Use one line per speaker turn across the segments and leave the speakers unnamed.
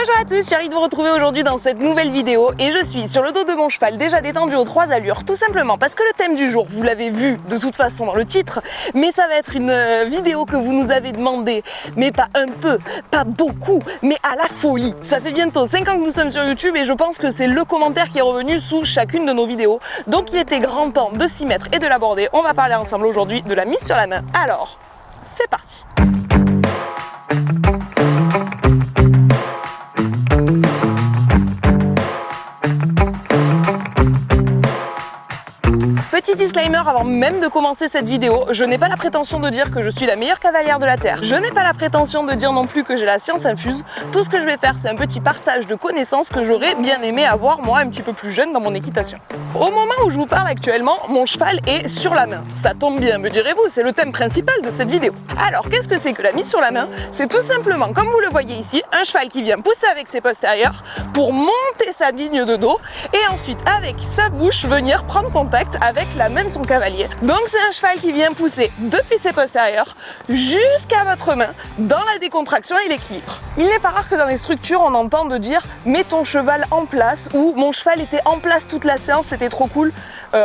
Bonjour à tous, je suis ravie de vous retrouver aujourd'hui dans cette nouvelle vidéo et je suis sur le dos de mon cheval déjà détendu aux 3 allures, tout simplement parce que le thème du jour, vous l'avez vu de toute façon dans le titre, mais ça va être une vidéo que vous nous avez demandé, mais pas un peu, pas beaucoup, mais à la folie. Ça fait bientôt 5 ans que nous sommes sur YouTube et je pense que c'est le commentaire qui est revenu sous chacune de nos vidéos, donc il était grand temps de s'y mettre et de l'aborder. On va parler ensemble aujourd'hui de la mise sur la main. Alors, c'est parti. Petit disclaimer avant même de commencer cette vidéo, je n'ai pas la prétention de dire que je suis la meilleure cavalière de la Terre. Je n'ai pas la prétention de dire non plus que j'ai la science infuse. Tout ce que je vais faire, c'est un petit partage de connaissances que j'aurais bien aimé avoir moi un petit peu plus jeune dans mon équitation. Au moment où je vous parle actuellement, mon cheval est sur la main. Ça tombe bien, me direz-vous, c'est le thème principal de cette vidéo. Alors, qu'est-ce que c'est que la mise sur la main? C'est tout simplement, comme vous le voyez ici, un cheval qui vient pousser avec ses postérieurs pour monter sa ligne de dos et ensuite, avec sa bouche, venir prendre contact avec la main de son cavalier. Donc c'est un cheval qui vient pousser depuis ses postérieurs jusqu'à votre main dans la décontraction et l'équilibre. Il n'est pas rare que dans les structures on entende dire mets ton cheval en place ou mon cheval était en place toute la séance, c'était trop cool.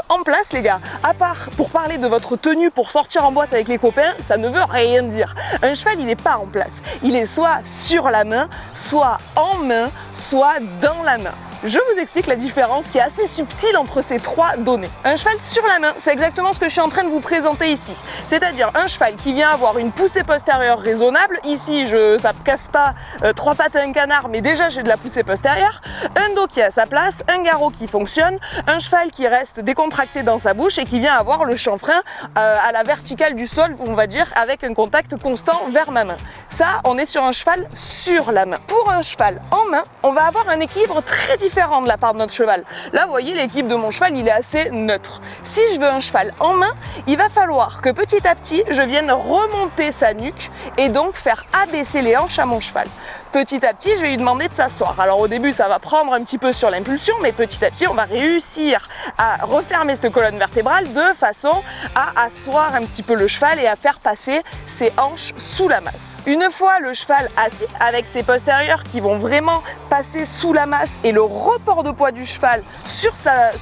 En place les gars, à part pour parler de votre tenue pour sortir en boîte avec les copains, ça ne veut rien dire. Un cheval il n'est pas en place, il est soit sur la main, soit en main, soit dans la main. Je vous explique la différence qui est assez subtile entre ces trois données. Un cheval sur la main, c'est exactement ce que je suis en train de vous présenter ici. C'est-à-dire un cheval qui vient avoir une poussée postérieure raisonnable. Ici, ça ne casse pas 3 pattes à un canard, mais déjà j'ai de la poussée postérieure. Un dos qui est à sa place, un garrot qui fonctionne, un cheval qui reste décontracté dans sa bouche et qui vient avoir le chanfrein à la verticale du sol, on va dire, avec un contact constant vers ma main. Ça, on est sur un cheval sur la main. Pour un cheval en main, on va avoir un équilibre très différent de la part de notre cheval. Là, vous voyez, l'équilibre de mon cheval, il est assez neutre. Si je veux un cheval en main, il va falloir que petit à petit, je vienne remonter sa nuque et donc faire abaisser les hanches à mon cheval. Petit à petit, je vais lui demander de s'asseoir. Alors au début, ça va prendre un petit peu sur l'impulsion, mais petit à petit, on va réussir à refermer cette colonne vertébrale de façon à asseoir un petit peu le cheval et à faire passer ses hanches sous la masse. Une fois le cheval assis, avec ses postérieurs qui vont vraiment passer sous la masse et le report de poids du cheval sur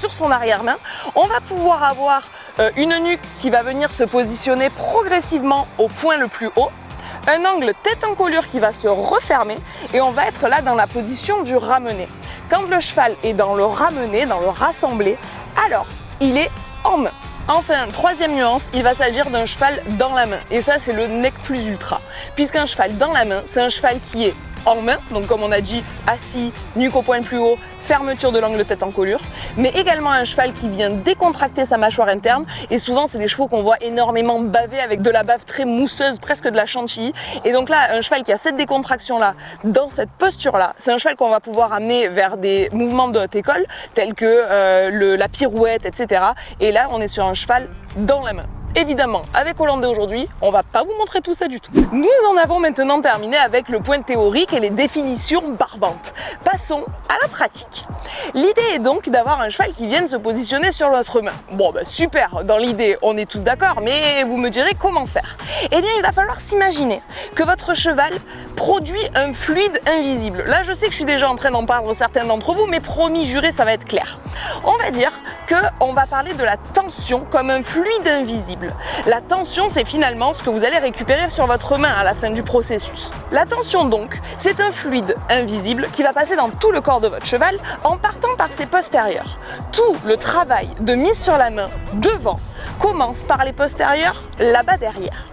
son arrière-main, on va pouvoir avoir une nuque qui va venir se positionner progressivement au point le plus haut, un angle tête en colure qui va se refermer et on va être là dans la position du ramené. Quand le cheval est dans le ramené, dans le rassemblé, alors il est en main. Enfin, troisième nuance, il va s'agir d'un cheval dans la main. Et ça, c'est le nec plus ultra. Puisqu'un cheval dans la main, c'est un cheval qui est en main, donc comme on a dit, assis, nuque au point le plus haut, fermeture de l'angle tête en colure, mais également un cheval qui vient décontracter sa mâchoire interne. Et souvent, c'est des chevaux qu'on voit énormément baver avec de la bave très mousseuse, presque de la chantilly. Et donc là, un cheval qui a cette décontraction-là, dans cette posture-là, c'est un cheval qu'on va pouvoir amener vers des mouvements de haute école, tels que la pirouette, etc. Et là, on est sur un cheval dans la main. Évidemment, avec Hollandais aujourd'hui, on va pas vous montrer tout ça du tout. Nous en avons maintenant terminé avec le point théorique et les définitions barbantes. Passons à la pratique. L'idée est donc d'avoir un cheval qui vienne se positionner sur votre main. Bon, super, dans l'idée, on est tous d'accord, mais vous me direz comment faire. Eh bien, il va falloir s'imaginer que votre cheval produit un fluide invisible. Là, je sais que je suis déjà en train d'en parler certains d'entre vous, mais promis, juré, ça va être clair. On va dire qu'on va parler de la tension comme un fluide invisible. La tension, c'est finalement ce que vous allez récupérer sur votre main à la fin du processus. La tension donc, c'est un fluide invisible qui va passer dans tout le corps de votre cheval en partant par ses postérieurs. Tout le travail de mise sur la main devant commence par les postérieurs là-bas derrière.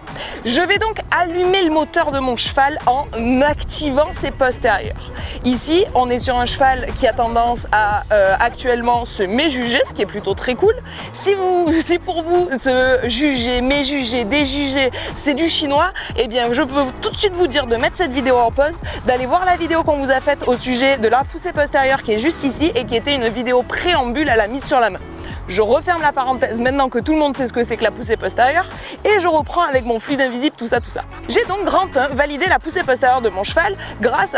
Je vais donc allumer le moteur de mon cheval en activant ses postérieurs. Ici, on est sur un cheval qui a tendance à actuellement se méjuger, ce qui est plutôt très cool. Si pour vous se juger, méjuger, déjuger, c'est du chinois, eh bien je peux tout de suite vous dire de mettre cette vidéo en pause, d'aller voir la vidéo qu'on vous a faite au sujet de la poussée postérieure qui est juste ici et qui était une vidéo préambule à la mise sur la main. Je referme la parenthèse maintenant que tout le monde sait ce que c'est que la poussée postérieure et je reprends avec mon fluide invisible tout ça. J'ai donc grand 1 validé la poussée postérieure de mon cheval grâce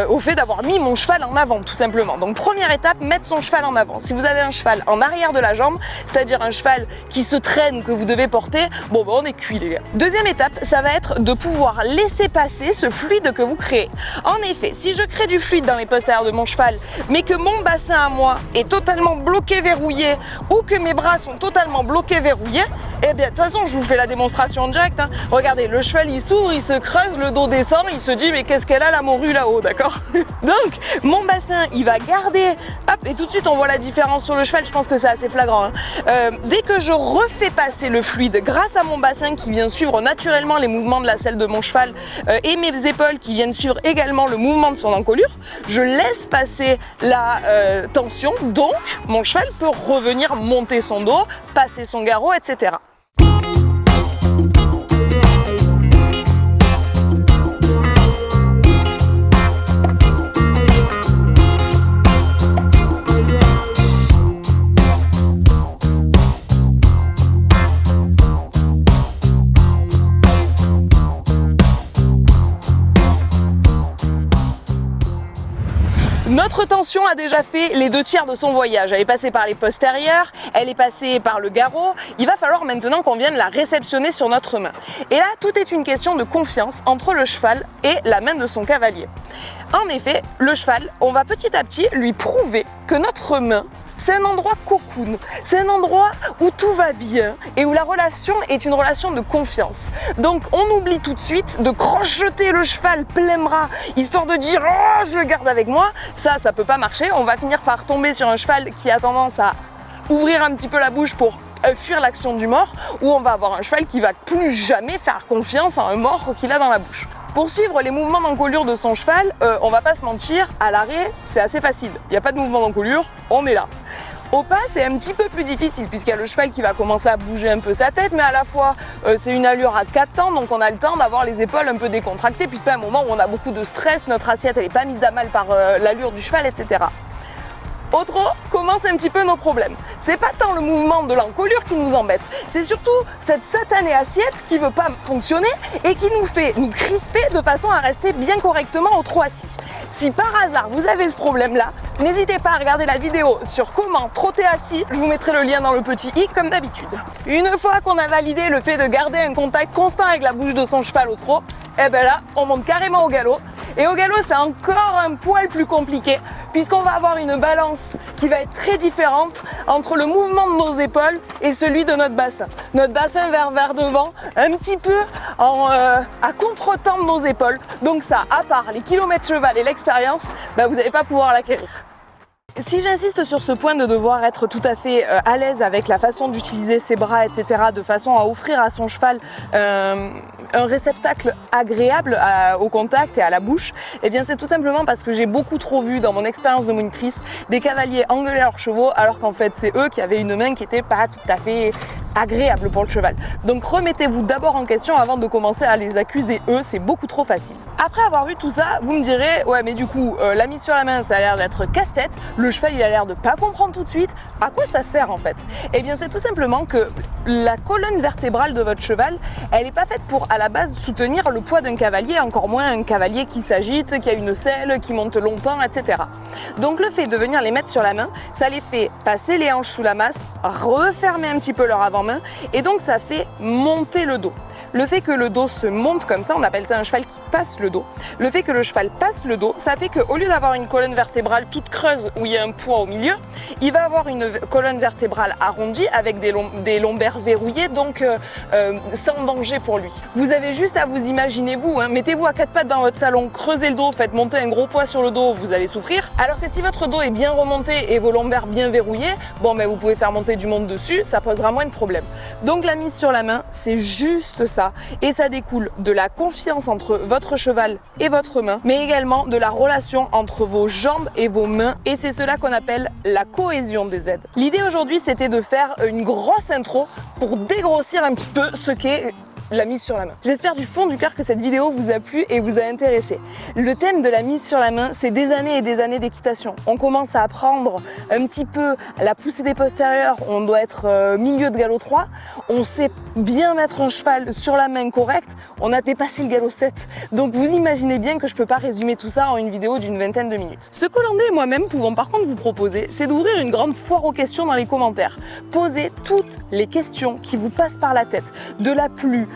au fait d'avoir mis mon cheval en avant tout simplement. Donc première étape, mettre son cheval en avant. Si vous avez un cheval en arrière de la jambe, c'est-à-dire un cheval qui se traîne que vous devez porter, bon on est cuit les gars. Deuxième étape, ça va être de pouvoir laisser passer ce fluide que vous créez. En effet, si je crée du fluide dans les postérieurs de mon cheval, mais que mon bassin à moi est totalement bloqué, verrouillé, ou que mes bras sont totalement bloqués, verrouillés, eh bien de toute façon je vous fais la démonstration en direct. Regardez, le cheval il s'ouvre, il se creuse, le dos descend, il se dit mais qu'est-ce qu'elle a la morue là-haut, d'accord? Donc mon bassin il va garder, hop, et tout de suite on voit la différence sur le cheval, je pense que c'est assez flagrant. Dès que je refais passer le fluide grâce à mon bassin qui vient suivre naturellement les mouvements de la selle de mon cheval et mes épaules qui viennent suivre également le mouvement de son encolure, je laisse passer la tension, donc mon cheval peut revenir monter son dos, passer son garrot, etc. Notre tension a déjà fait les 2/3 de son voyage. Elle est passée par les postérieurs, elle est passée par le garrot. Il va falloir maintenant qu'on vienne la réceptionner sur notre main. Et là, tout est une question de confiance entre le cheval et la main de son cavalier. En effet, le cheval, on va petit à petit lui prouver que notre main, c'est un endroit cocoon, c'est un endroit où tout va bien et où la relation est une relation de confiance. Donc on oublie tout de suite de crocheter le cheval plein bras, histoire de dire « Oh, je le garde avec moi ». Ça peut pas marcher, on va finir par tomber sur un cheval qui a tendance à ouvrir un petit peu la bouche pour fuir l'action du mort, ou on va avoir un cheval qui va plus jamais faire confiance à un mort qu'il a dans la bouche. Pour suivre les mouvements d'encolure de son cheval, on va pas se mentir, à l'arrêt, c'est assez facile. Il n'y a pas de mouvement d'encolure, on est là. Au pas, c'est un petit peu plus difficile puisqu'il y a le cheval qui va commencer à bouger un peu sa tête, mais à la fois, c'est une allure à 4 temps, donc on a le temps d'avoir les épaules un peu décontractées puisqu'à un moment où on a beaucoup de stress, notre assiette elle n'est pas mise à mal par l'allure du cheval, etc. Autre commence un petit peu nos problèmes. C'est pas tant le mouvement de l'encolure qui nous embête, c'est surtout cette satanée assiette qui veut pas fonctionner et qui nous fait nous crisper de façon à rester bien correctement au trot assis. Si par hasard vous avez ce problème-là, n'hésitez pas à regarder la vidéo sur comment trotter assis, je vous mettrai le lien dans le petit i comme d'habitude. Une fois qu'on a validé le fait de garder un contact constant avec la bouche de son cheval au trot, et ben là on monte carrément au galop. Et au galop, c'est encore un poil plus compliqué puisqu'on va avoir une balance qui va être très différente entre le mouvement de nos épaules et celui de notre bassin. Notre bassin vers devant, un petit peu à contre-temps de nos épaules. Donc ça, à part les kilomètres cheval et l'expérience, vous n'allez pas pouvoir l'acquérir. Si j'insiste sur ce point de devoir être tout à fait à l'aise avec la façon d'utiliser ses bras, etc., de façon à offrir à son cheval un réceptacle agréable au contact et à la bouche, eh bien c'est tout simplement parce que j'ai beaucoup trop vu dans mon expérience de monitrice des cavaliers engueuler leurs chevaux alors qu'en fait c'est eux qui avaient une main qui n'était pas tout à fait agréable pour le cheval. Donc remettez-vous d'abord en question avant de commencer à les accuser eux, c'est beaucoup trop facile. Après avoir vu tout ça, vous me direz, ouais mais du coup la mise sur la main ça a l'air d'être casse-tête, le cheval il a l'air de pas comprendre tout de suite, à quoi ça sert en fait? Eh bien c'est tout simplement que la colonne vertébrale de votre cheval, elle n'est pas faite pour à la base soutenir le poids d'un cavalier, encore moins un cavalier qui s'agite, qui a une selle, qui monte longtemps, etc. Donc le fait de venir les mettre sur la main, ça les fait passer les hanches sous la masse, refermer un petit peu leur avant-main et donc ça fait monter le dos. Le fait que le dos se monte comme ça, on appelle ça un cheval qui passe le dos. Le fait que le cheval passe le dos, ça fait qu'au lieu d'avoir une colonne vertébrale toute creuse où il y a un poids au milieu, il va avoir une colonne vertébrale arrondie avec des lombaires verrouillés, donc sans danger pour lui. Vous avez juste à vous imaginer vous, mettez-vous à 4 pattes dans votre salon, creusez le dos, faites monter un gros poids sur le dos, vous allez souffrir. Alors que si votre dos est bien remonté et vos lombaires bien verrouillés, vous pouvez faire monter du monde dessus, ça posera moins de problèmes. Donc la mise sur la main, c'est juste ça. Et ça découle de la confiance entre votre cheval et votre main, mais également de la relation entre vos jambes et vos mains, et c'est cela qu'on appelle la cohésion des aides. L'idée aujourd'hui, c'était de faire une grosse intro pour dégrossir un petit peu ce qu'est la mise sur la main. J'espère du fond du cœur que cette vidéo vous a plu et vous a intéressé. Le thème de la mise sur la main, c'est des années et des années d'équitation. On commence à apprendre un petit peu la poussée des postérieurs, on doit être milieu de galop 3, on sait bien mettre un cheval sur la main correcte, on a dépassé le galop 7. Donc vous imaginez bien que je peux pas résumer tout ça en une vidéo d'une vingtaine de minutes. Ce que Landais et moi-même pouvons par contre vous proposer, c'est d'ouvrir une grande foire aux questions dans les commentaires. Posez toutes les questions qui vous passent par la tête, de la plus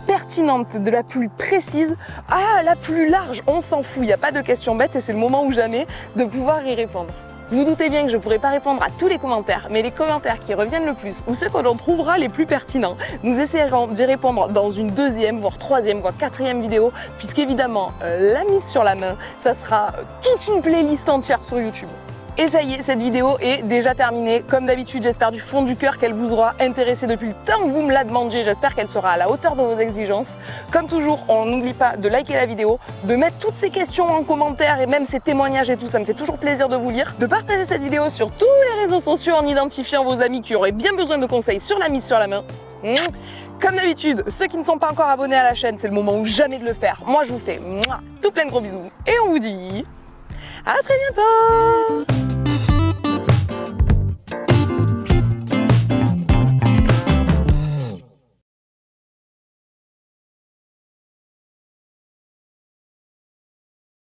pertinente, de la plus précise à la plus large. On s'en fout, il n'y a pas de questions bêtes et c'est le moment ou jamais de pouvoir y répondre. Vous doutez bien que je ne pourrai pas répondre à tous les commentaires, mais les commentaires qui reviennent le plus ou ceux que l'on trouvera les plus pertinents, nous essayerons d'y répondre dans une deuxième, voire troisième, voire quatrième vidéo, puisqu'évidemment, la mise sur la main, ça sera toute une playlist entière sur YouTube. Et ça y est, cette vidéo est déjà terminée. Comme d'habitude, j'espère du fond du cœur qu'elle vous aura intéressé depuis le temps que vous me la demandiez. J'espère qu'elle sera à la hauteur de vos exigences. Comme toujours, on n'oublie pas de liker la vidéo, de mettre toutes ces questions en commentaire et même ces témoignages et tout, ça me fait toujours plaisir de vous lire. De partager cette vidéo sur tous les réseaux sociaux en identifiant vos amis qui auraient bien besoin de conseils sur la mise sur la main. Comme d'habitude, ceux qui ne sont pas encore abonnés à la chaîne, c'est le moment ou jamais de le faire. Moi, je vous fais tout plein de gros bisous et on vous dit à très bientôt.